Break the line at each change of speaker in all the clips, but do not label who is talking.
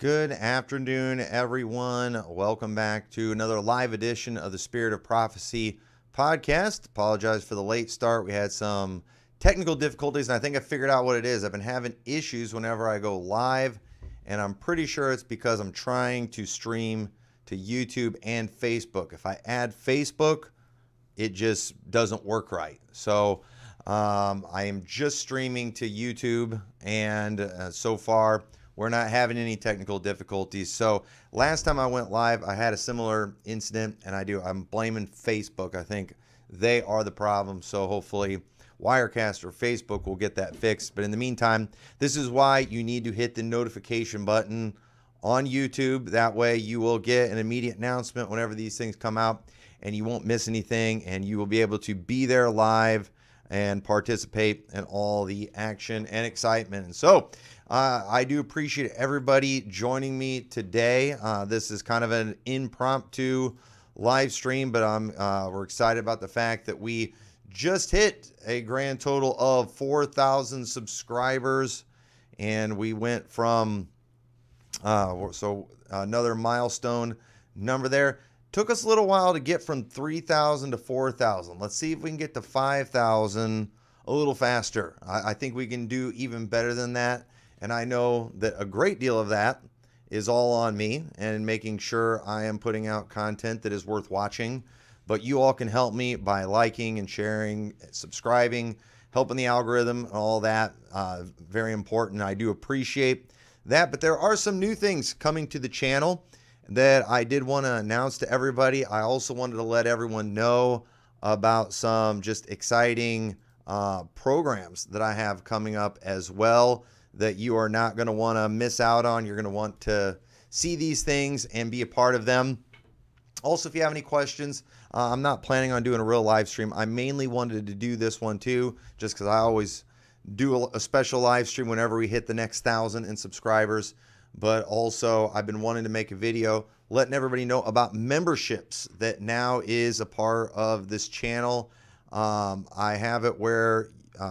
Good afternoon, everyone. Welcome back to another live edition of the Spirit of Prophecy podcast. Apologize for the late start. We had some technical difficulties, and I think I figured out what it is. I've been having issues whenever I go live, and I'm pretty sure it's because I'm trying to stream to YouTube and Facebook. If I add Facebook, it just doesn't work right. So I am just streaming to YouTube, and so far, we're not having any technical difficulties. So last time I went live, I had a similar incident, and I'm blaming Facebook. I think they are the problem. So hopefully Wirecast or Facebook will get that fixed. But in the meantime, this is why you need to hit the notification button on YouTube. That way you will get an immediate announcement whenever these things come out, and you won't miss anything, and you will be able to be there live and participate in all the action and excitement. And so I do appreciate everybody joining me today. This is kind of an impromptu live stream, but we're excited about the fact that we just hit a grand total of 4,000 subscribers, and we went from another milestone number there. Took us a little while to get from 3,000 to 4,000. Let's see if we can get to 5,000 a little faster. I think we can do even better than that. And I know that a great deal of that is all on me and making sure I am putting out content that is worth watching. But you all can help me by liking and sharing, subscribing, helping the algorithm, all that. Very important. I do appreciate that. But there are some new things coming to the channel that I did want to announce to everybody. I also wanted to let everyone know about some just exciting programs that I have coming up as well that you are not going to want to miss out on. You're going to want to see these things and be a part of them. Also, if you have any questions, I'm not planning on doing a real live stream. I mainly wanted to do this one too, just because I always do a special live stream whenever we hit the next 1,000 in subscribers. But also, I've been wanting to make a video letting everybody know about memberships that now is a part of this channel. I have it where,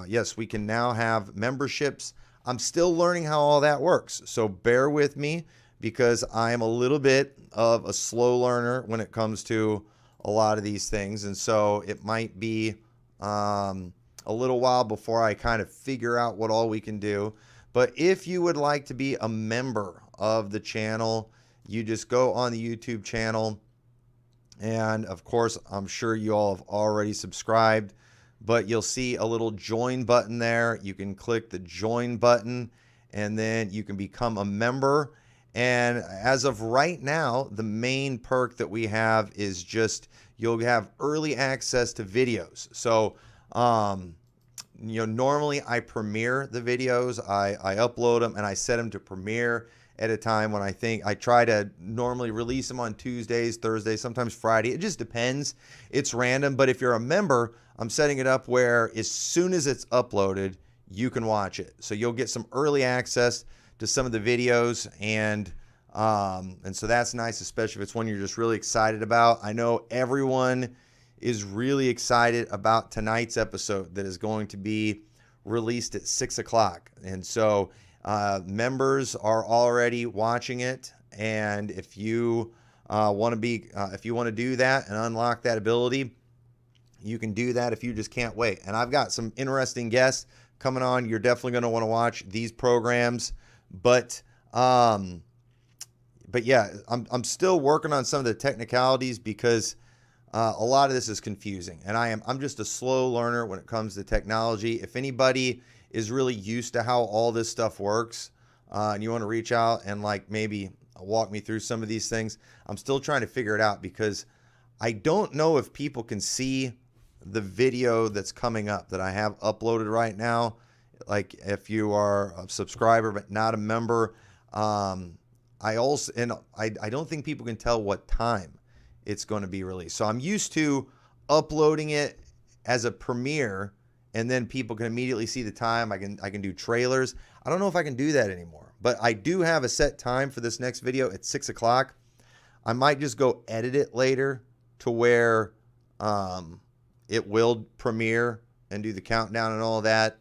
yes, we can now have memberships. I'm still learning how all that works, so bear with me because I am a little bit of a slow learner when it comes to a lot of these things, and so it might be a little while before I kind of figure out what all we can do. But if you would like to be a member of the channel, you just go on the YouTube channel, and of course, I'm sure you all have already subscribed, but you'll see a little join button there. You can click the join button, and then you can become a member. And as of right now, the main perk that we have is just you'll have early access to videos. So, normally I premiere the videos, I upload them, and I set them to premiere at a time when I try to normally release them on Tuesdays, Thursdays, sometimes Friday. It just depends. It's random. But if you're a member, I'm setting it up where as soon as it's uploaded, you can watch it. So you'll get some early access to some of the videos, and so that's nice, especially if it's one you're just really excited about. I know everyone is really excited about tonight's episode that is going to be released at 6 o'clock. And so members are already watching it. And if you want to do that and unlock that ability, you can do that if you just can't wait. And I've got some interesting guests coming on. You're definitely going to want to watch these programs. But yeah, I'm still working on some of the technicalities because a lot of this is confusing, and I'm just a slow learner when it comes to technology. If anybody is really used to how all this stuff works, and you want to reach out and maybe walk me through some of these things, I'm still trying to figure it out because I don't know if people can see the video that's coming up that I have uploaded right now. Like if you are a subscriber but not a member, I don't think people can tell what time it's going to be released. So I'm used to uploading it as a premiere, and then people can immediately see the time. I can do trailers. I don't know if I can do that anymore, but I do have a set time for this next video at 6 o'clock. I might just go edit it later to where it will premiere and do the countdown and all that.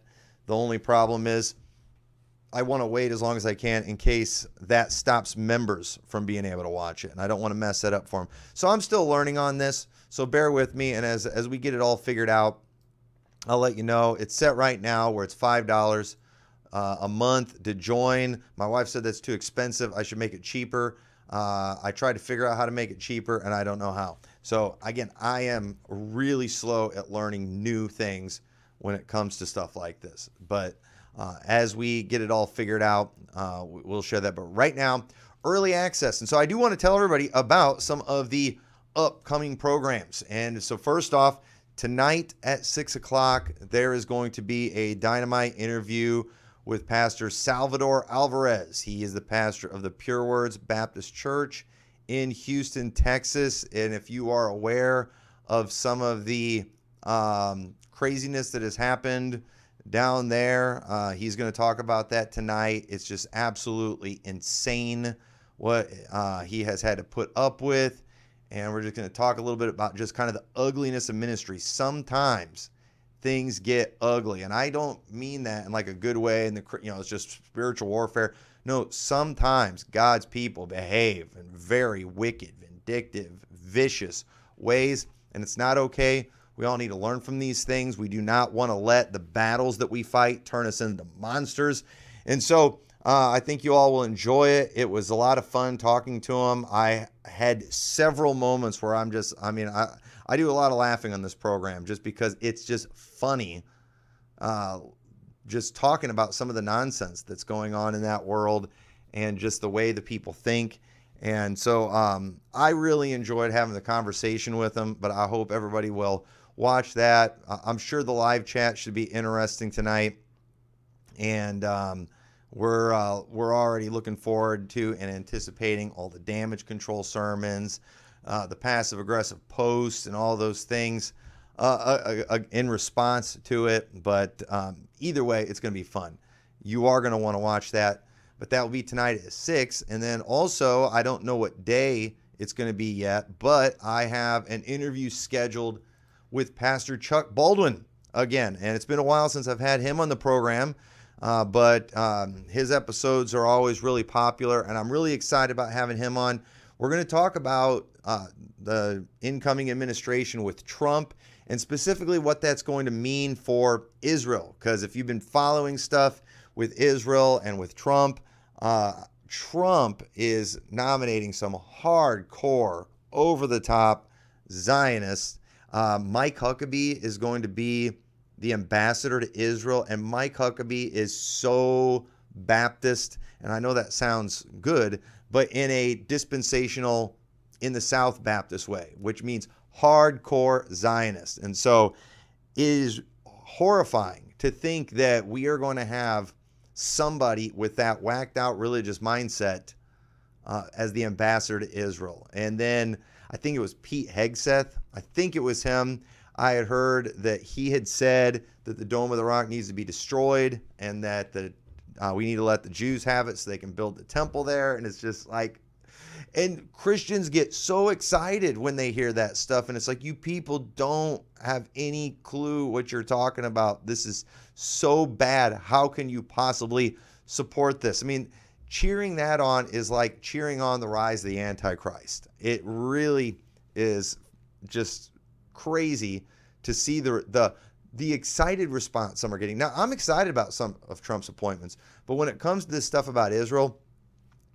The only problem is I want to wait as long as I can in case that stops members from being able to watch it. And I don't want to mess that up for them. So I'm still learning on this. So bear with me. And as we get it all figured out, I'll let you know. It's set right now where it's $5 a month to join. My wife said that's too expensive. I should make it cheaper. I tried to figure out how to make it cheaper, and I don't know how. So again, I am really slow at learning new things when it comes to stuff like this. But as we get it all figured out, we'll share that. But right now, early access. And so I do want to tell everybody about some of the upcoming programs. And so first off, tonight at 6 o'clock, there is going to be a dynamite interview with Pastor Salvador Alvarez. He is the pastor of the Pure Words Baptist Church in Houston, Texas. And if you are aware of some of the craziness that has happened down there, he's going to talk about that tonight. It's just absolutely insane what he has had to put up with. And we're just going to talk a little bit about just kind of the ugliness of ministry. Sometimes things get ugly, and I don't mean that in like a good way, and it's just spiritual warfare. No, sometimes God's people behave in very wicked, vindictive, vicious ways, and it's not okay. We all need to learn from these things. We do not want to let the battles that we fight turn us into monsters. And so I think you all will enjoy it. It was a lot of fun talking to him. I had several moments where I do a lot of laughing on this program just because it's just funny, just talking about some of the nonsense that's going on in that world and just the way the people think. And so I really enjoyed having the conversation with him, but I hope everybody will watch that. I'm sure the live chat should be interesting tonight. And we're already looking forward to and anticipating all the damage control sermons, the passive-aggressive posts, and all those things in response to it. But either way, it's going to be fun. You are going to want to watch that. But that will be tonight at 6. And then also, I don't know what day it's going to be yet, but I have an interview scheduled with Pastor Chuck Baldwin again. And it's been a while since I've had him on the program. But his episodes are always really popular, and I'm really excited about having him on. We're going to talk about the incoming administration with Trump, and specifically what that's going to mean for Israel. Because if you've been following stuff with Israel and with Trump, Trump is nominating some hardcore, over-the-top Zionists. Mike Huckabee is going to be the ambassador to Israel, and Mike Huckabee is so Baptist, and I know that sounds good, but in a dispensational, in the South Baptist way, which means hardcore Zionist. And so it is horrifying to think that we are going to have somebody with that whacked out religious mindset as the ambassador to Israel. And then I think it was Pete Hegseth. I think it was him. I had heard that he had said that the Dome of the Rock needs to be destroyed and that we need to let the Jews have it so they can build the temple there. And it's just like, and Christians get so excited when they hear that stuff. And it's like, you people don't have any clue what you're talking about. This is so bad. How can you possibly support this? I mean, cheering that on is like cheering on the rise of the Antichrist. It really is just crazy to see the excited response some are getting. Now, I'm excited about some of Trump's appointments, but when it comes to this stuff about Israel,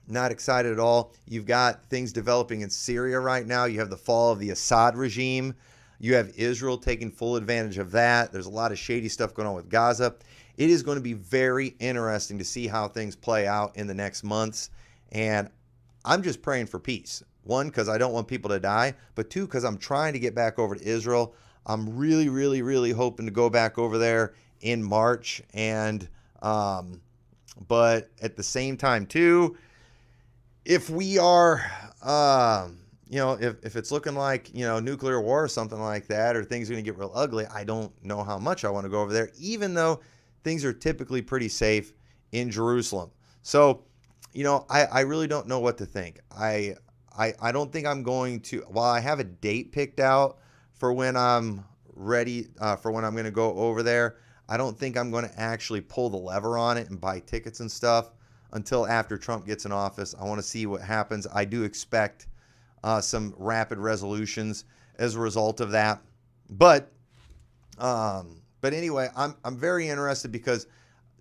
not excited at all. You've got things developing in Syria right now. You have the fall of the Assad regime. You have Israel taking full advantage of that. There's a lot of shady stuff going on with Gaza. It is going to be very interesting to see how things play out in the next months. And I'm just praying for peace. One, because I don't want people to die, but two, because I'm trying to get back over to Israel. I'm really, really, really hoping to go back over there in March. And, but at the same time too, if we are, if it's looking like, nuclear war or something like that, or things are going to get real ugly, I don't know how much I want to go over there, even though things are typically pretty safe in Jerusalem. So, I really don't know what to think. I don't think I'm going to, while I have a date picked out for when I'm ready, for when I'm going to go over there, I don't think I'm going to actually pull the lever on it and buy tickets and stuff until after Trump gets in office. I want to see what happens. I do expect some rapid resolutions as a result of that. But anyway, I'm very interested because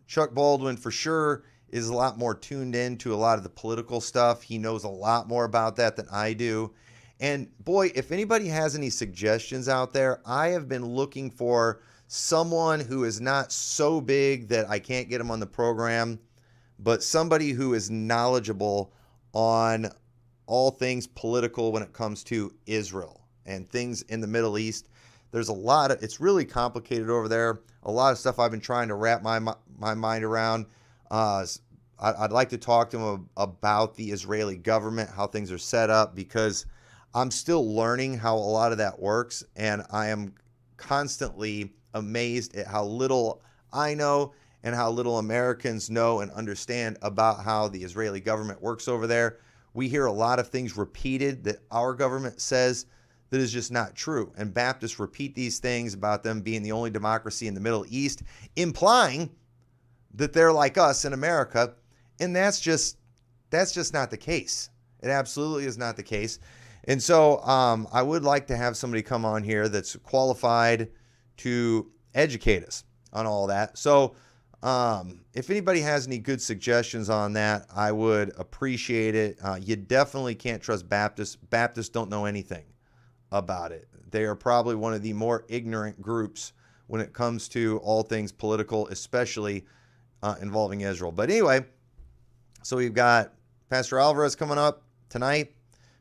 Chuck Baldwin for sure is a lot more tuned in to a lot of the political stuff. He knows a lot more about that than I do. And boy, if anybody has any suggestions out there, I have been looking for someone who is not so big that I can't get him on the program, but somebody who is knowledgeable on all things political when it comes to Israel and things in the Middle East. There's a lot of, it's really complicated over there. A lot of stuff I've been trying to wrap my mind around. I'd like to talk to him about the Israeli government, how things are set up, because I'm still learning how a lot of that works, and I am constantly amazed at how little I know and how little Americans know and understand about how the Israeli government works over there. We hear a lot of things repeated that our government says that is just not true. And Baptists repeat these things about them being the only democracy in the Middle East, implying that they're like us in America. And that's just not the case. It absolutely is not the case. And so I would like to have somebody come on here that's qualified to educate us on all that. So if anybody has any good suggestions on that, I would appreciate it. You definitely can't trust Baptists. Baptists don't know anything about it. They are probably one of the more ignorant groups when it comes to all things political, especially involving Israel. But anyway, so we've got Pastor Alvarez coming up tonight,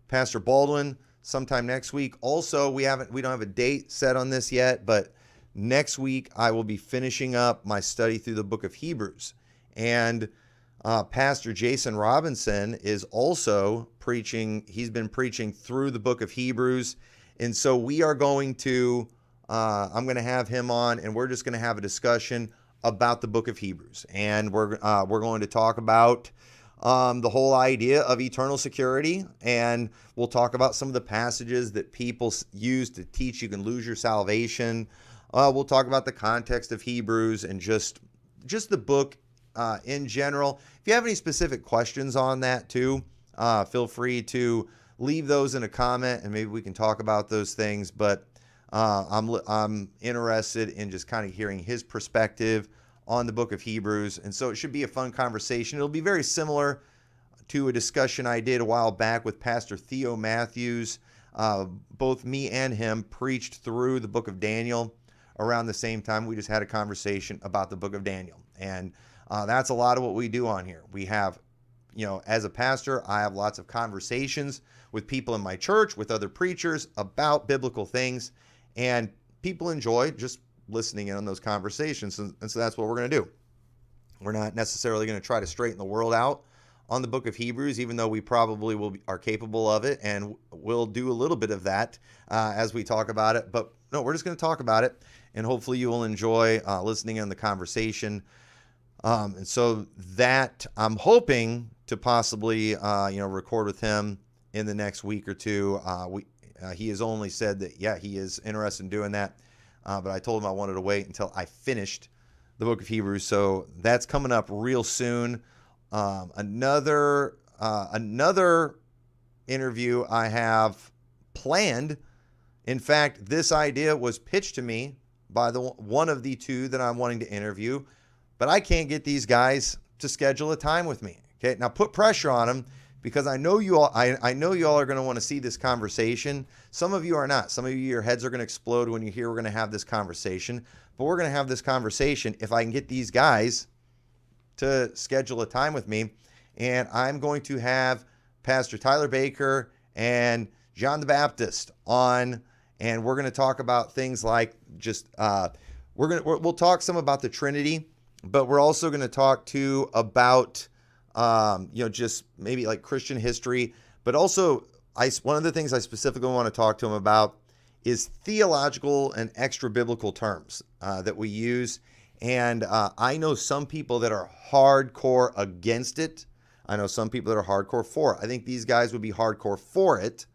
Pastor Baldwin sometime next week. Also, we don't have a date set on this yet, but next week I will be finishing up my study through the book of Hebrews. And Pastor Jason Robinson is also preaching. He's been preaching through the book of Hebrews. And so we are going to, I'm going to have him on, and we're just going to have a discussion about the book of Hebrews. And we're going to talk about the whole idea of eternal security. And we'll talk about some of the passages that people use to teach you can lose your salvation. We'll talk about the context of Hebrews and just the book in general. If you have any specific questions on that too, feel free to leave those in a comment and maybe we can talk about those things. But I'm interested in just kind of hearing his perspective on the book of Hebrews. And so it should be a fun conversation. It'll be very similar to a discussion I did a while back with Pastor Theo Matthews. Both me and him preached through the book of Daniel around the same time. We just had a conversation about the book of Daniel. And that's a lot of what we do on here. We have, as a pastor, I have lots of conversations with people in my church, with other preachers about biblical things, and people enjoy just listening in on those conversations. And so that's what we're going to do. We're not necessarily going to try to straighten the world out on the book of Hebrews, even though we probably are capable of it, and we'll do a little bit of that as we talk about it. But no, we're just going to talk about it, and hopefully you will enjoy listening in the conversation. And so that I'm hoping to possibly, record with him in the next week or two. He has only said that, yeah, he is interested in doing that. But I told him I wanted to wait until I finished the book of Hebrews. So that's coming up real soon. Another interview I have planned. In fact, this idea was pitched to me by one of the two that I'm wanting to interview, but I can't get these guys to schedule a time with me. Okay, now put pressure on them because I know you all. I know you all are going to want to see this conversation. Some of you are not. Some of you, your heads are going to explode when you hear we're going to have this conversation. But we're going to have this conversation if I can get these guys to schedule a time with me. And I'm going to have Pastor Tyler Baker and John the Baptist on, and we're going to talk about things like just we'll talk some about the Trinity, but we're also going to talk too about just maybe like Christian history, but also one of the things I specifically want to talk to him about is theological and extra biblical terms that we use. And I know some people that are hardcore against it. I know some people that are hardcore for it. I think these guys would be hardcore for it.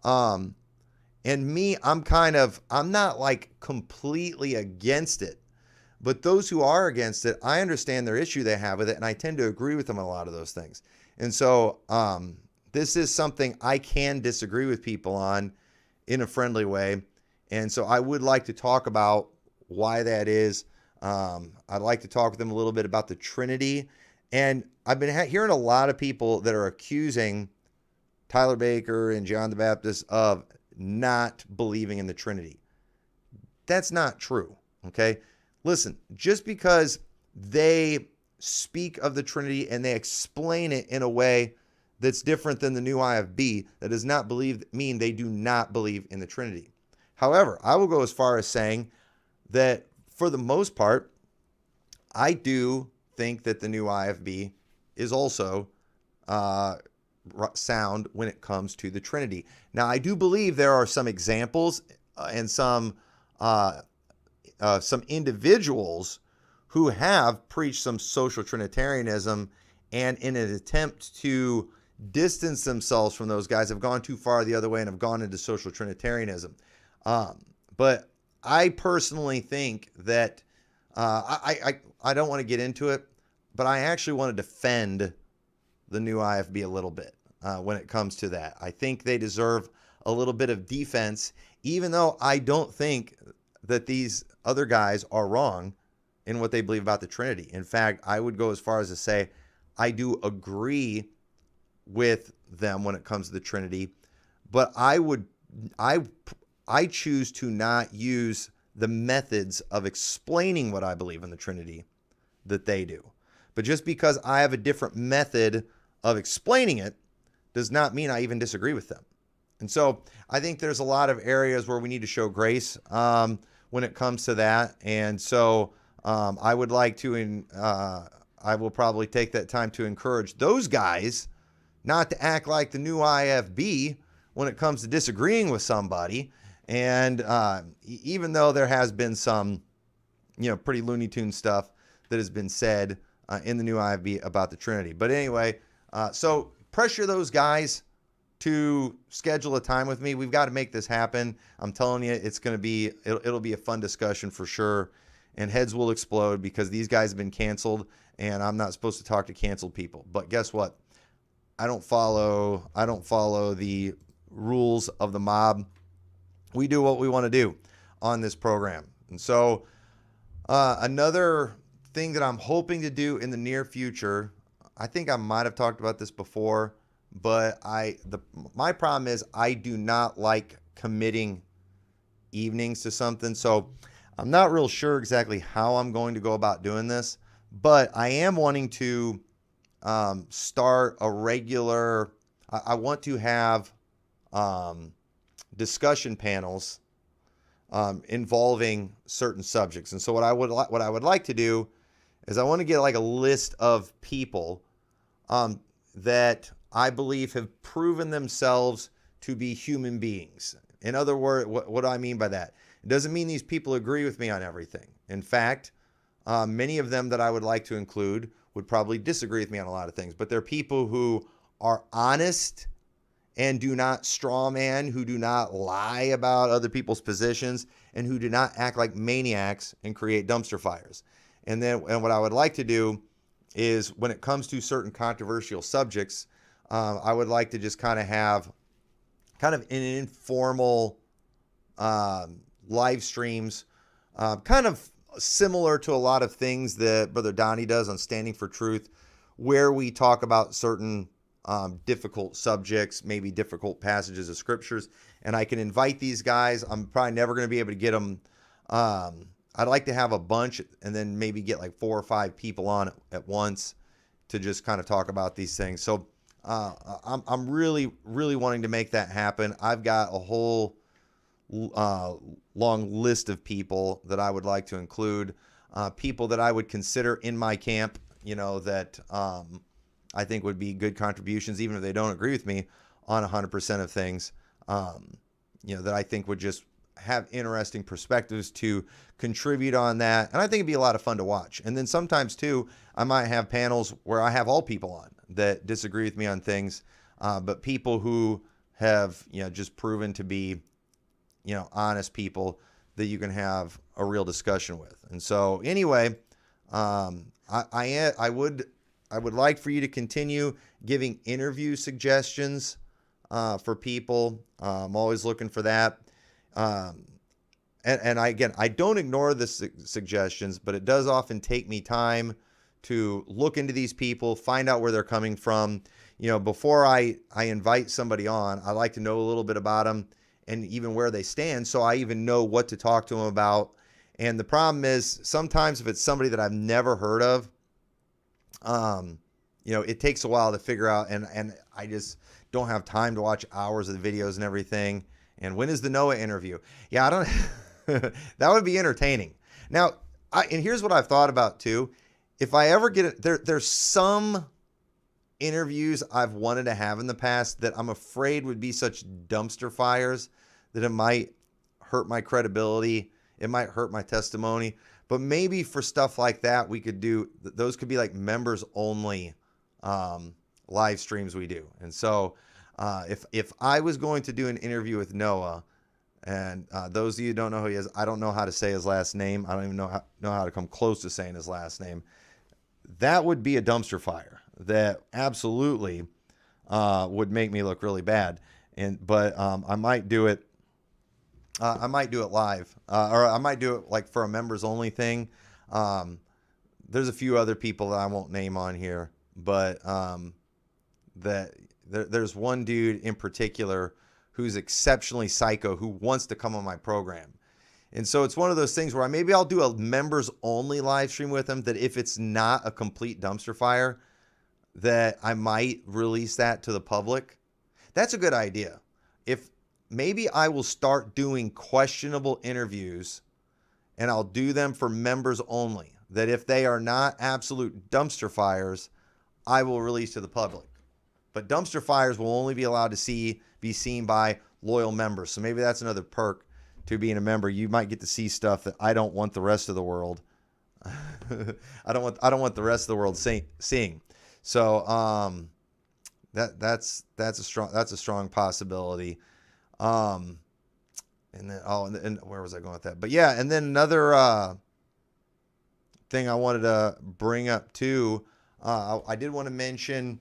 And me, I'm not like completely against it, But those who are against it, I understand their issue they have with it, and I tend to agree with them on a lot of those things. And so this is something I can disagree with people on in a friendly way. And so I would like to talk about why that is. I'd like to talk with them a little bit about the Trinity. And I've been hearing a lot of people that are accusing Tyler Baker and John the Baptist of not believing in the Trinity. That's not true, okay? Listen, just because they speak of the Trinity and they explain it in a way that's different than the new IFB, that does not mean they do not believe in the Trinity. However, I will go as far as saying that for the most part, I do think that the new IFB is also sound when it comes to the Trinity. Now, I do believe there are some examples and some individuals who have preached some social Trinitarianism, and in an attempt to distance themselves from those guys have gone too far the other way and have gone into social Trinitarianism. But I personally think that I don't want to get into it, but I actually want to defend the new IFB a little bit when it comes to that. I think they deserve a little bit of defense, even though I don't think that these other guys are wrong in what they believe about the Trinity. In fact, I would go as far as to say I do agree with them when it comes to the Trinity, but I choose to not use the methods of explaining what I believe in the Trinity that they do. But just because I have a different method of explaining it does not mean I even disagree with them. And so I think there's a lot of areas where we need to show grace when it comes to that. And so I would like to, I will probably take that time to encourage those guys not to act like the new IFB when it comes to disagreeing with somebody. And even though there has been some, pretty Looney Tune stuff that has been said in the new IFB about the Trinity. But anyway, so pressure those guys to schedule a time with me. We've got to make this happen. I'm telling you, it'll be a fun discussion for sure. And heads will explode because these guys have been canceled and I'm not supposed to talk to canceled people. But guess what? I don't follow the rules of the mob. We do what we want to do on this program. And so another thing that I'm hoping to do in the near future, I think I might have talked about this before, but my problem is I do not like committing evenings to something. So I'm not real sure exactly how I'm going to go about doing this, but I am wanting to start a regular, I want to have discussion panels involving certain subjects. And so what I would like to do is I want to get like a list of people that I believe have proven themselves to be human beings. In other words, what do I mean by that? It doesn't mean these people agree with me on everything. In fact, many of them that I would like to include would probably disagree with me on a lot of things, but they're people who are honest and do not strawman, who do not lie about other people's positions, and who do not act like maniacs and create dumpster fires. And what I would like to do is when it comes to certain controversial subjects, I would like to just kind of have kind of an informal live streams, kind of similar to a lot of things that Brother Donnie does on Standing for Truth, where we talk about certain difficult subjects, maybe difficult passages of scriptures, and I can invite these guys. I'm probably never going to be able to get them. I'd like to have a bunch and then maybe get like 4 or 5 people on at once to just kind of talk about these things. So I'm really, really wanting to make that happen. I've got a whole long list of people that I would like to include, people that I would consider in my camp, that I think would be good contributions, even if they don't agree with me on 100% of things, that I think would just have interesting perspectives to contribute on that. And I think it'd be a lot of fun to watch. And then sometimes too, I might have panels where I have all people on that disagree with me on things, but people who have, just proven to be, honest people that you can have a real discussion with. And so anyway, I would like for you to continue giving interview suggestions for people. I'm always looking for that. And I don't ignore the suggestions, but it does often take me time to look into these people, find out where they're coming from. Before I invite somebody on, I like to know a little bit about them and even where they stand, so I even know what to talk to them about. And the problem is sometimes if it's somebody that I've never heard of, it takes a while to figure out, and I just don't have time to watch hours of the videos and everything. And when is the Noah interview? Yeah, I don't. That would be entertaining. Now, and here's what I've thought about too. If I ever get it, there's some interviews I've wanted to have in the past that I'm afraid would be such dumpster fires that it might hurt my credibility. It might hurt my testimony. But maybe for stuff like that, we could do, those could be like members only live streams we do. And so if I was going to do an interview with Noah, and those of you who don't know who he is, I don't know how to say his last name. I don't even know how to come close to saying his last name. That would be a dumpster fire that absolutely would make me look really bad. But I might do it. I might do it live, or I might do it like for a members only thing. There's a few other people that I won't name on here, but there's one dude in particular who's exceptionally psycho who wants to come on my program. And so it's one of those things where maybe I'll do a members only live stream with him, that if it's not a complete dumpster fire, that I might release that to the public. That's a good idea. If maybe I will start doing questionable interviews and I'll do them for members only, that if they are not absolute dumpster fires, I will release to the public. But dumpster fires will only be allowed to be seen by loyal members. So maybe that's another perk to being a member. You might get to see stuff that I don't want the rest of the world. I don't want the rest of the world seeing. So that's a strong possibility. And then where was I going with that? But yeah, and then another thing I wanted to bring up too. I did want to mention,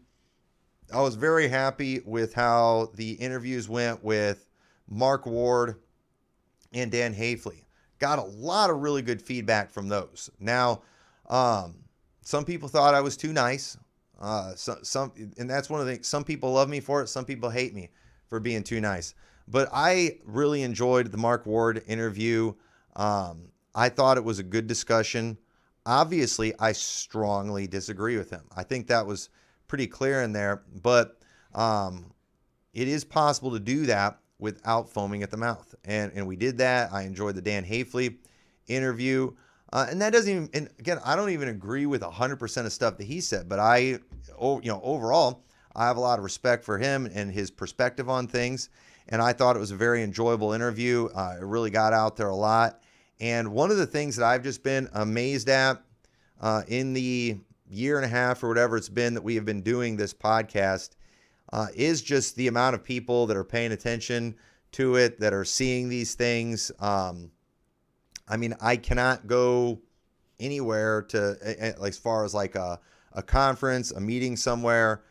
I was very happy with how the interviews went with Mark Ward and Dan Hafley. Got a lot of really good feedback from those. Now, some people thought I was too nice. And that's one of the things. Some people love me for it. Some people hate me for being too nice. But I really enjoyed the Mark Ward interview. I thought it was a good discussion. Obviously, I strongly disagree with him. I think that was pretty clear in there. But it is possible to do that without foaming at the mouth. And we did that. I enjoyed the Dan Hafley interview. And that doesn't even, and again, I don't even agree with 100% of stuff that he said, but overall, I have a lot of respect for him and his perspective on things. And I thought it was a very enjoyable interview. It really got out there a lot. And one of the things that I've just been amazed at in the year and a half or whatever it's been that we have been doing this podcast is just the amount of people that are paying attention to it, that are seeing these things. I mean, I cannot go anywhere to, as far as like a conference, a meeting somewhere,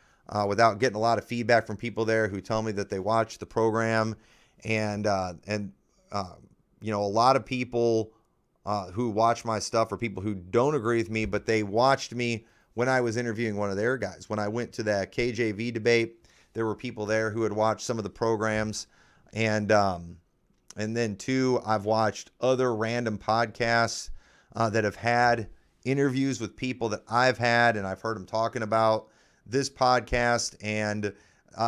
without getting a lot of feedback from people there who tell me that they watch the program. And a lot of people who watch my stuff are people who don't agree with me, but they watched me when I was interviewing one of their guys. When I went to that KJV debate, there were people there who had watched some of the programs. And then too, I've watched other random podcasts that have had interviews with people that I've had, and I've heard them talking about this podcast. And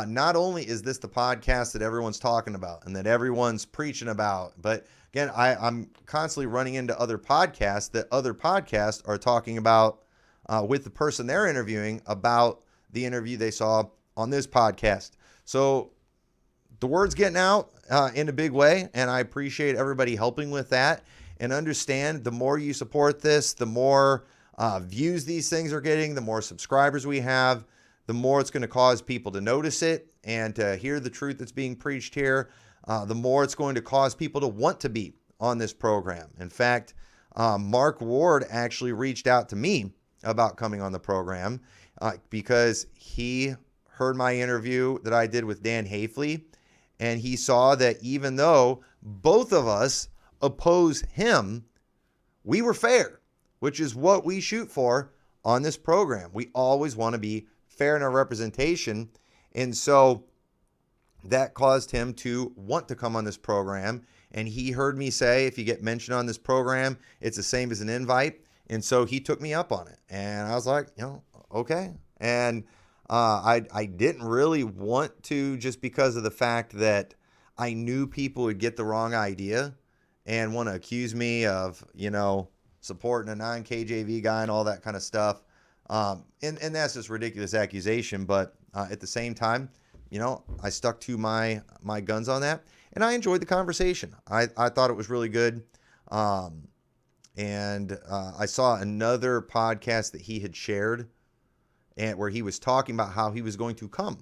not only is this the podcast that everyone's talking about and that everyone's preaching about, but again, I'm constantly running into other podcasts that other podcasts are talking about with the person they're interviewing about the interview they saw on this podcast. So the word's getting out in a big way, and I appreciate everybody helping with that. And understand, the more you support this, the more views these things are getting, the more subscribers we have, the more it's going to cause people to notice it and to hear the truth that's being preached here. The more it's going to cause people to want to be on this program. In fact, Mark Ward actually reached out to me about coming on the program because he heard my interview that I did with Dan Hafley, and he saw that even though both of us oppose him, we were fair, which is what we shoot for on this program. We always want to be fair in our representation. And so that caused him to want to come on this program. And he heard me say, if you get mentioned on this program, it's the same as an invite. And so he took me up on it. And I was like, okay. And I didn't really want to, just because of the fact that I knew people would get the wrong idea and want to accuse me of, supporting a non-KJV guy and all that kind of stuff. And that's just ridiculous accusation. But at the same time, I stuck to my guns on that, and I enjoyed the conversation. I thought it was really good. And I saw another podcast that he had shared, and where he was talking about how he was going to come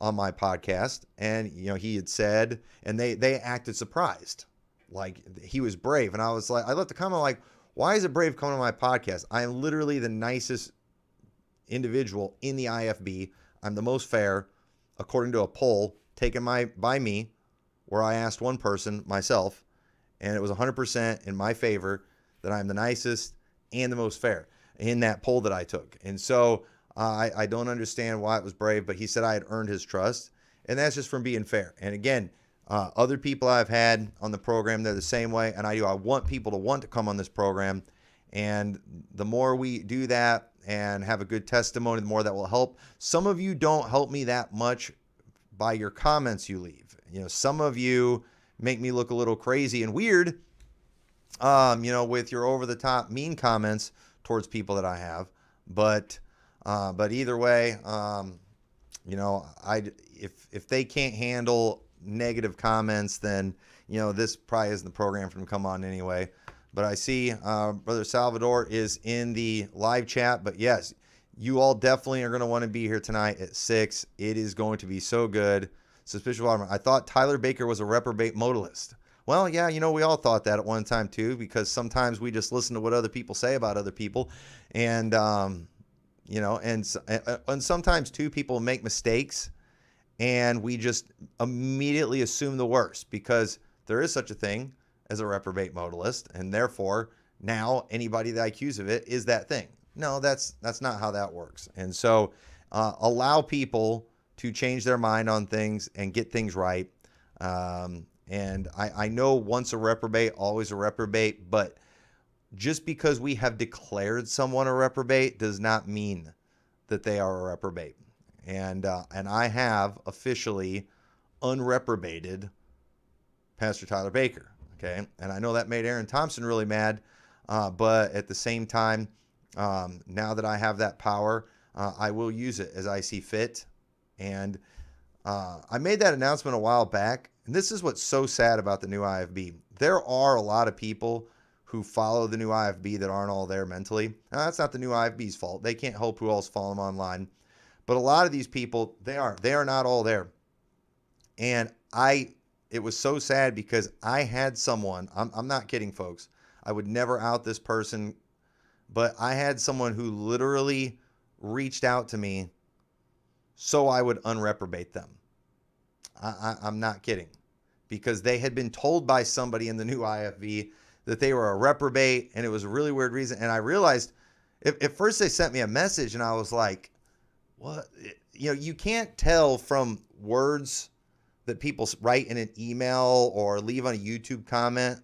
on my podcast. And, he had said, and they acted surprised, like he was brave. And I was like, I left the comment like, why is it brave coming on my podcast? I am literally the nicest individual in the IFB. I'm the most fair, according to a poll taken by me, where I asked one person, myself, and it was 100% in my favor that I'm the nicest and the most fair in that poll that I took. And so I don't understand why it was brave, but he said I had earned his trust, and that's just from being fair. And again, other people I've had on the program, they're the same way, and I want people to want to come on this program. And the more we do that and have a good testimony, the more that will help. Some of you don't help me that much by your comments you leave. Some of you make me look a little crazy and weird, with your over-the-top mean comments towards people that I have. But either way, if they can't handle negative comments, then this probably isn't the program for them to come on anyway. But I see Brother Salvador is in the live chat. But yes, you all definitely are going to want to be here tonight at 6. It is going to be so good. Suspicious Waterman. I thought Tyler Baker was a reprobate modalist. Well, yeah, we all thought that at one time too, because sometimes we just listen to what other people say about other people, and and sometimes too people make mistakes, and we just immediately assume the worst because there is such a thing as a reprobate modalist, and therefore now anybody that I accuse of it is that thing. No, that's not how that works. And so allow people to change their mind on things and get things right. And I know once a reprobate, always a reprobate, but just because we have declared someone a reprobate does not mean that they are a reprobate. And I have officially unreprobated Pastor Tyler Baker. Okay. And I know that made Aaron Thompson really mad. But at the same time, now that I have that power, I will use it as I see fit. And I made that announcement a while back. And this is what's so sad about the new IFB. There are a lot of people who follow the new IFB that aren't all there mentally. Now, that's not the new IFB's fault. They can't help who else follow them online. But a lot of these people, they are not all there. And it was so sad because I had someone, I'm not kidding, folks. I would never out this person, but I had someone who literally reached out to me so I would unreprobate them. I'm not kidding, because they had been told by somebody in the new IFB that they were a reprobate, and it was a really weird reason. And I realized at first they sent me a message, and I was like, what? You can't tell from words that people write in an email or leave on a YouTube comment,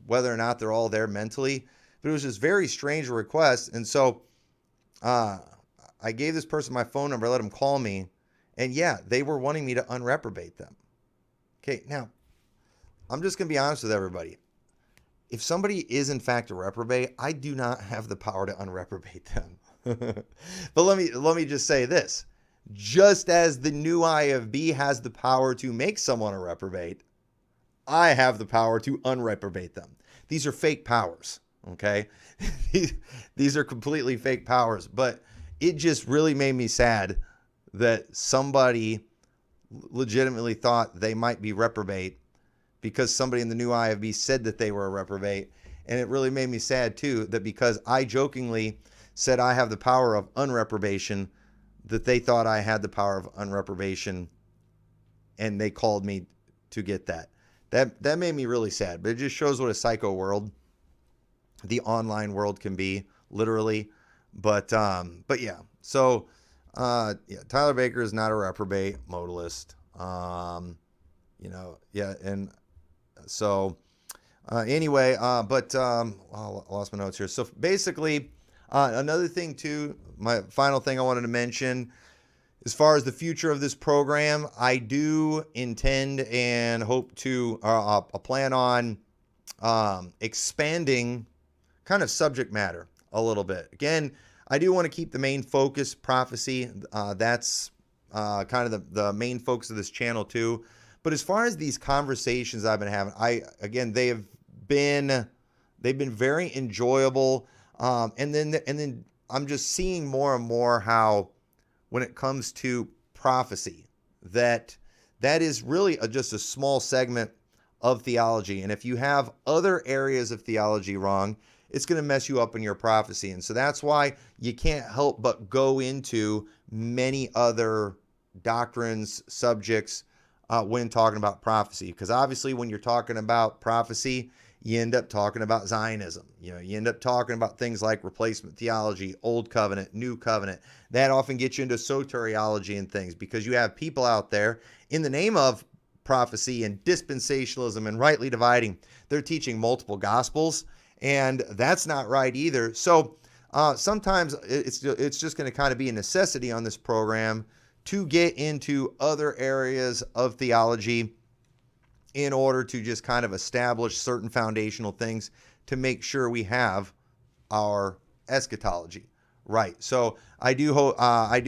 whether or not they're all there mentally. But it was just very strange request. And so I gave this person my phone number, let them call me. And yeah, they were wanting me to unreprobate them. Okay, now, I'm just going to be honest with everybody. If somebody is in fact a reprobate, I do not have the power to unreprobate them. But let me just say this. Just as the new IFB has the power to make someone a reprobate, I have the power to unreprobate them. These are fake powers, okay? These are completely fake powers. But it just really made me sad that somebody legitimately thought they might be reprobate because somebody in the new IFB said that they were a reprobate. And it really made me sad too, that because I jokingly said I have the power of unreprobation, that they thought I had the power of unreprobation, and they called me to get that. That made me really sad. But it just shows what a psycho world the online world can be, literally. But yeah. So Tyler Baker is not a reprobate modalist. Yeah, and so anyway, I lost my notes here. So basically, another thing too, my final thing I wanted to mention, as far as the future of this program, I do intend and hope to plan on expanding kind of subject matter a little bit. Again, I do want to keep the main focus prophecy. That's kind of the main focus of this channel too. But as far as these conversations I've been having, they've been very enjoyable. And then I'm just seeing more and more how, when it comes to prophecy, that is really just a small segment of theology. And if you have other areas of theology wrong, it's going to mess you up in your prophecy. And so that's why you can't help but go into many other doctrines, subjects, when talking about prophecy. Because obviously when you're talking about prophecy, you end up talking about Zionism. You end up talking about things like replacement theology, Old Covenant, New Covenant. That often gets you into soteriology and things, because you have people out there in the name of prophecy and dispensationalism and rightly dividing, they're teaching multiple gospels, and that's not right either. So sometimes it's just going to kind of be a necessity on this program to get into other areas of theology in order to just kind of establish certain foundational things to make sure we have our eschatology right. So I do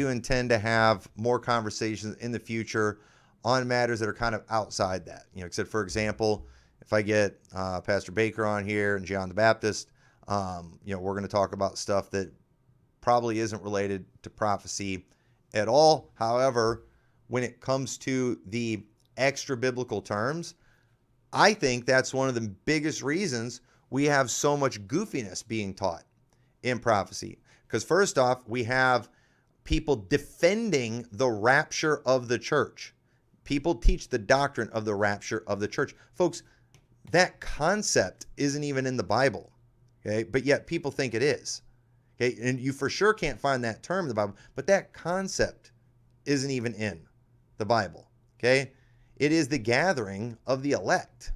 intend to have more conversations in the future on matters that are kind of outside that. Except for example, if I get Pastor Baker on here and John the Baptist, we're going to talk about stuff that probably isn't related to prophecy at all. However, when it comes to the extra biblical terms, I think that's one of the biggest reasons we have so much goofiness being taught in prophecy. Because first off, we have people defending the rapture of the church. People teach the doctrine of the rapture of the church. Folks, that concept isn't even in the Bible, okay? But yet people think it is, okay? And you for sure can't find that term in the Bible, but that concept isn't even in the Bible, okay? It is the gathering of the elect,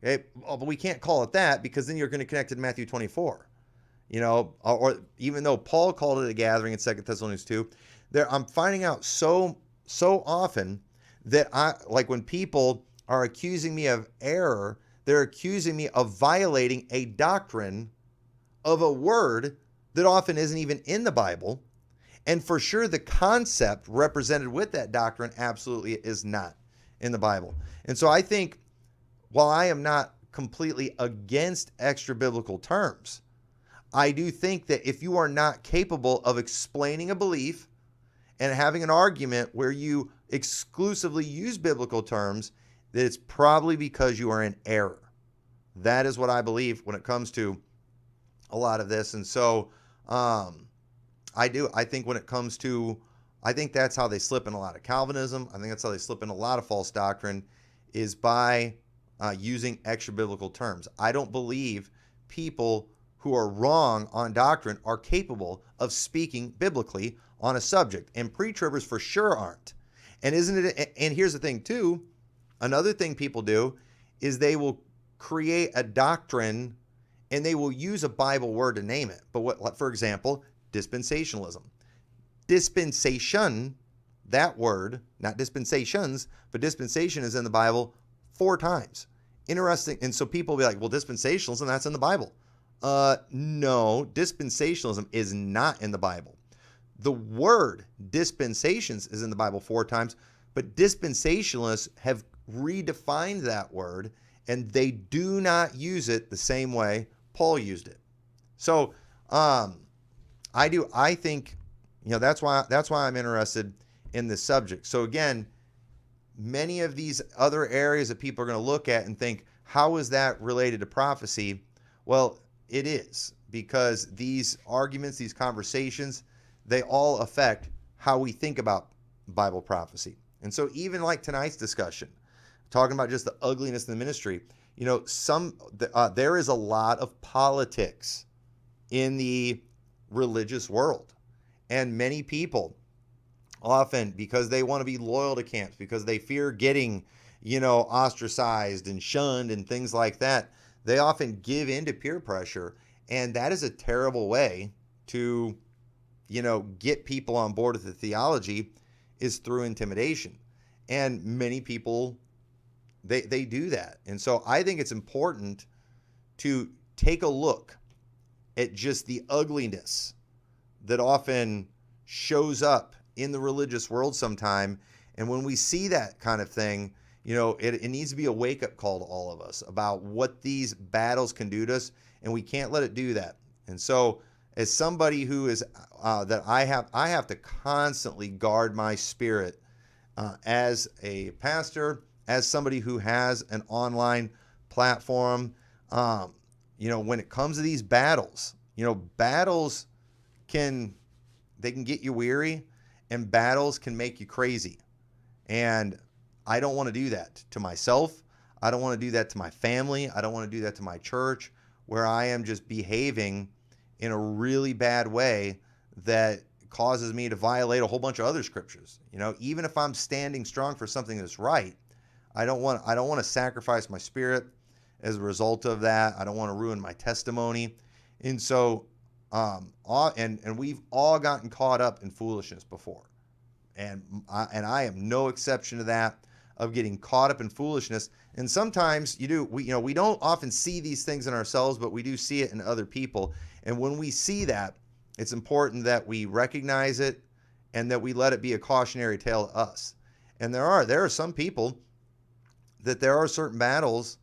okay? But we can't call it that, because then you're going to connect it to Matthew 24, or even though Paul called it a gathering in 2 Thessalonians 2, I'm finding out so often that when people are accusing me of error, they're accusing me of violating a doctrine of a word that often isn't even in the Bible. And for sure, the concept represented with that doctrine absolutely is not in the Bible. And so I think, while I am not completely against extra biblical terms, I do think that if you are not capable of explaining a belief and having an argument where you exclusively use biblical terms, that it's probably because you are in error. That is what I believe when it comes to a lot of this. And so I think when it comes to, I think that's how they slip in a lot of Calvinism. I think that's how they slip in a lot of false doctrine, is by using extra biblical terms. I don't believe people who are wrong on doctrine are capable of speaking biblically on a subject, and pre-tribbers for sure aren't. And and here's the thing too, another thing people do is they will create a doctrine and they will use a Bible word to name it. But for example, dispensationalism. Dispensation, that word, not dispensations, but dispensation is in the Bible 4 times. Interesting. And so people will be like, well, dispensationalism, that's in the Bible. No, dispensationalism is not in the Bible. The word dispensations is in the Bible 4 times, but dispensationalists have redefined that word, and they do not use it the same way Paul used it. So I think that's why I'm interested in this subject. So again, many of these other areas that people are going to look at and think, how is that related to prophecy? Well, it is, because these arguments, these conversations, they all affect how we think about Bible prophecy. And so even like tonight's discussion, talking about just the ugliness in the ministry, there is a lot of politics in the religious world. And many people, often because they want to be loyal to camps, because they fear getting, ostracized and shunned and things like that, they often give in to peer pressure. And that is a terrible way to, get people on board with the theology, is through intimidation. And many people, they do that. And so I think it's important to take a look at just the ugliness that often shows up in the religious world sometime. And when we see that kind of thing, it needs to be a wake-up call to all of us about what these battles can do to us, and we can't let it do that. And so as somebody who is I have to constantly guard my spirit as a pastor, as somebody who has an online platform. When it comes to these battles, battles can get you weary, and battles can make you crazy. And I don't want to do that to myself. I don't want to do that to my family. I don't want to do that to my church, where I am just behaving in a really bad way that causes me to violate a whole bunch of other scriptures. Even if I'm standing strong for something that's right, I don't want to sacrifice my spirit as a result of that. I don't want to ruin my testimony. And so and we've all gotten caught up in foolishness before. And I am no exception to that, of getting caught up in foolishness. And sometimes we don't often see these things in ourselves, but we do see it in other people. And when we see that, it's important that we recognize it and that we let it be a cautionary tale to us. And there are some people that there are certain battles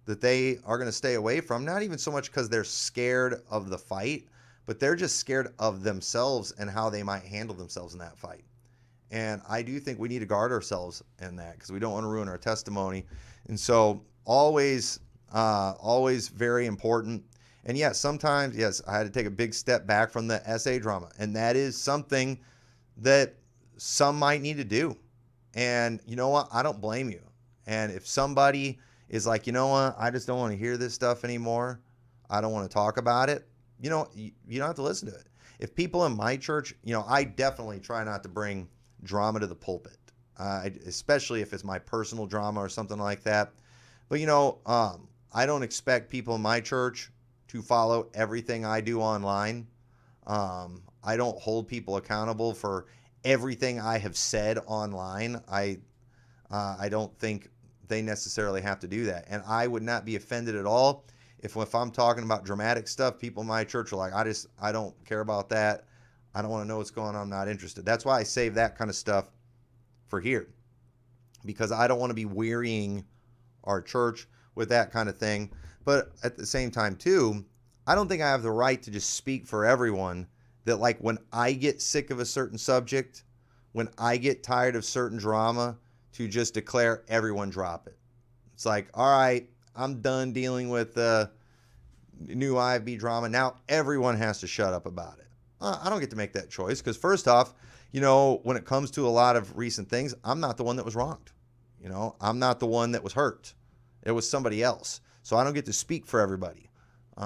that they are going to stay away from, not even so much because they're scared of the fight, but they're just scared of themselves and how they might handle themselves in that fight. And I do think we need to guard ourselves in that, because we don't want to ruin our testimony. And so always very important. And yes, sometimes, I had to take a big step back from the essay drama. And that is something that some might need to do. And you know what? I don't blame you. And if somebody is like, I just don't want to hear this stuff anymore, I don't want to talk about it, you don't have to listen to it. If people in my church, I definitely try not to bring drama to the pulpit, especially if it's my personal drama or something like that. But, I don't expect people in my church to follow everything I do online. I don't hold people accountable for everything I have said online. I don't think they necessarily have to do that. And I would not be offended at all if I'm talking about dramatic stuff, people in my church are like, I don't care about that. I don't want to know what's going on. I'm not interested. That's why I save that kind of stuff for here, because I don't want to be wearying our church with that kind of thing. But at the same time, too, I don't think I have the right to just speak for everyone that, like, when I get sick of a certain subject, when I get tired of certain drama, to just declare everyone drop it. It's like, all right, I'm done dealing with the new IFB drama. Now everyone has to shut up about it. I don't get to make that choice, because first off, when it comes to a lot of recent things, I'm not the one that was wronged. I'm not the one that was hurt. It was somebody else. So I don't get to speak for everybody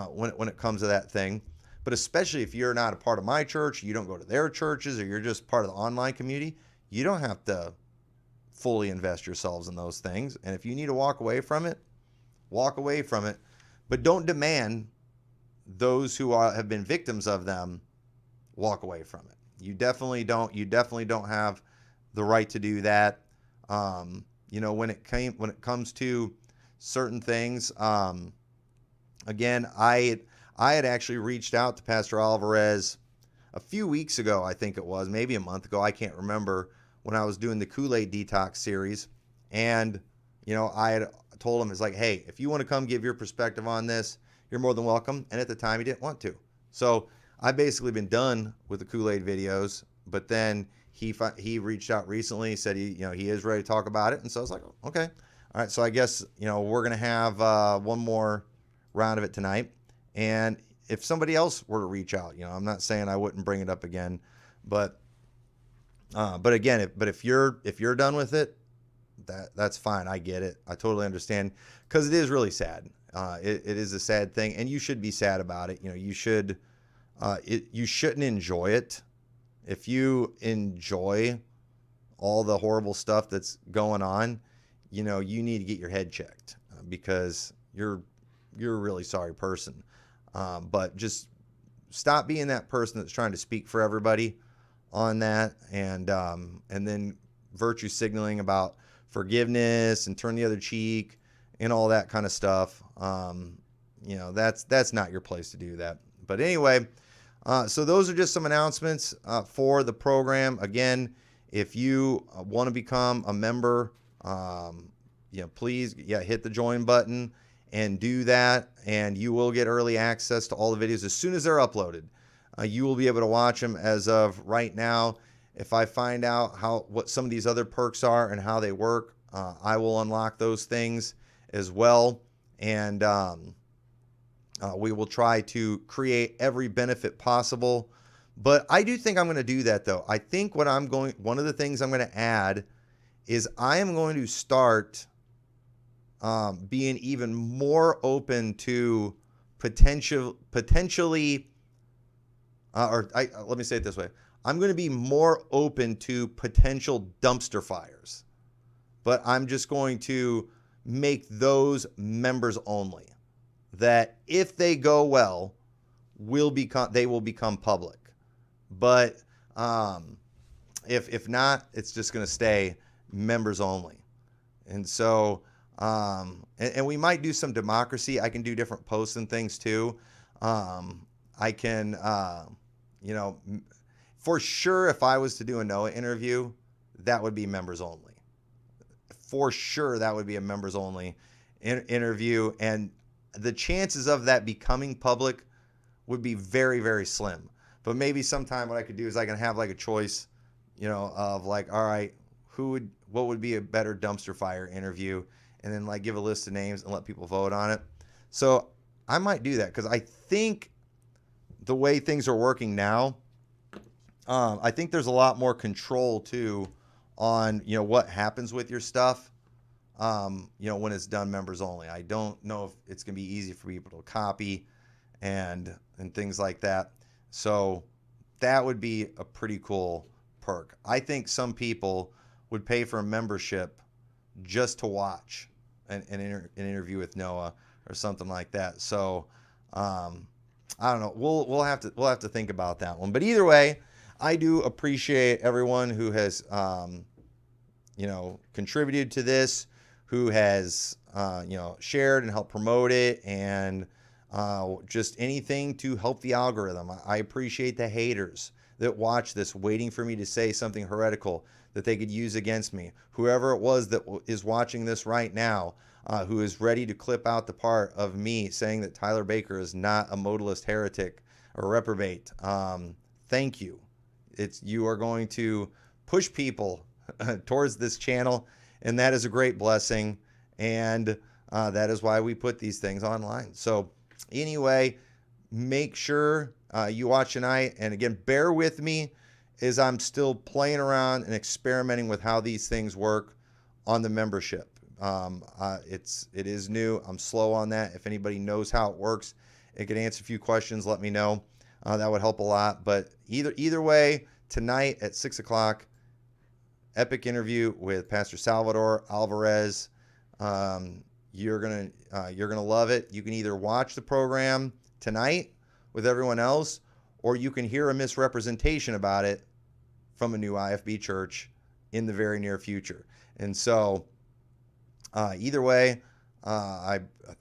when it comes to that thing. But especially if you're not a part of my church, you don't go to their churches, or you're just part of the online community, you don't have to fully invest yourselves in those things. And if you need to walk away from it, walk away from it. But don't demand those who have been victims of them walk away from it. You definitely don't have the right to do that. When it comes to certain things, again, I had actually reached out to Pastor Alvarez a few weeks ago, I think it was, maybe a month ago, I can't remember, when I was doing the Kool-Aid Detox series. And, I had told him, it's like, hey, if you want to come give your perspective on this, you're more than welcome. And at the time, he didn't want to. So I've basically been done with the Kool-Aid videos. But then he reached out recently, said he is ready to talk about it, and so I was like, okay, all right. So I guess we're gonna have one more round of it tonight, and if somebody else were to reach out, I'm not saying I wouldn't bring it up again, but again, if you're done with it, that's fine. I get it. I totally understand, because it is really sad. It is a sad thing, and you should be sad about it. You shouldn't enjoy it. If you enjoy all the horrible stuff that's going on, you need to get your head checked, because you're a really sorry person. But just stop being that person that's trying to speak for everybody on that, and then virtue signaling about forgiveness and turn the other cheek and all that kind of stuff. That's not your place to do that. But anyway, so those are just some announcements for the program. Again, if you want to become a member, please hit the join button and do that, and you will get early access to all the videos as soon as they're uploaded. You will be able to watch them. As of right now, if I find out what some of these other perks are and how they work, I will unlock those things as well, and we will try to create every benefit possible. But I do think I'm going to do that, though. I think one of the things I'm going to add is I am going to start being even more open to potentially, let me say it this way. I'm going to be more open to potential dumpster fires, but I'm just going to make those members only. That if they go well, they will become public. But if not, it's just going to stay members only. And so, and we might do some democracy. I can do different posts and things too. I can, for sure, if I was to do a Noah interview, that would be members only. For sure, that would be a members only interview. And the chances of that becoming public would be very, very slim. But maybe sometime what I could do is I can have like a choice, of like, all right, what would be a better dumpster fire interview, and then like give a list of names and let people vote on it. So I might do that, because I think the way things are working now, I think there's a lot more control too on what happens with your stuff. When it's done members only. I don't know if it's going to be easy for people to copy and things like that. So that would be a pretty cool perk. I think some people would pay for a membership just to watch an interview with Noah or something like that. So I don't know. We'll have to think about that one. But either way, I do appreciate everyone who has contributed to this, who has, shared and helped promote it, and just anything to help the algorithm. I appreciate the haters that watch this, waiting for me to say something heretical that they could use against me. Whoever it was that is watching this right now, who is ready to clip out the part of me saying that Tyler Baker is not a modalist heretic or reprobate. Thank you. You are going to push people towards this channel, and that is a great blessing, and that is why we put these things online. So anyway, make sure you watch tonight, and again, bear with me as I'm still playing around and experimenting with how these things work on the membership. It is new. I'm slow on that. If anybody knows how it works, it could answer a few questions, let me know. That would help a lot. But either way, tonight at 6 o'clock, epic interview with Pastor Salvador Alvarez. You're gonna love it. You can either watch the program tonight with everyone else, or you can hear a misrepresentation about it from a new IFB church in the very near future. And so either way,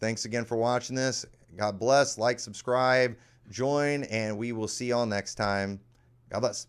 thanks again for watching this. God bless. Like, subscribe, join, and we will see y'all next time. God bless.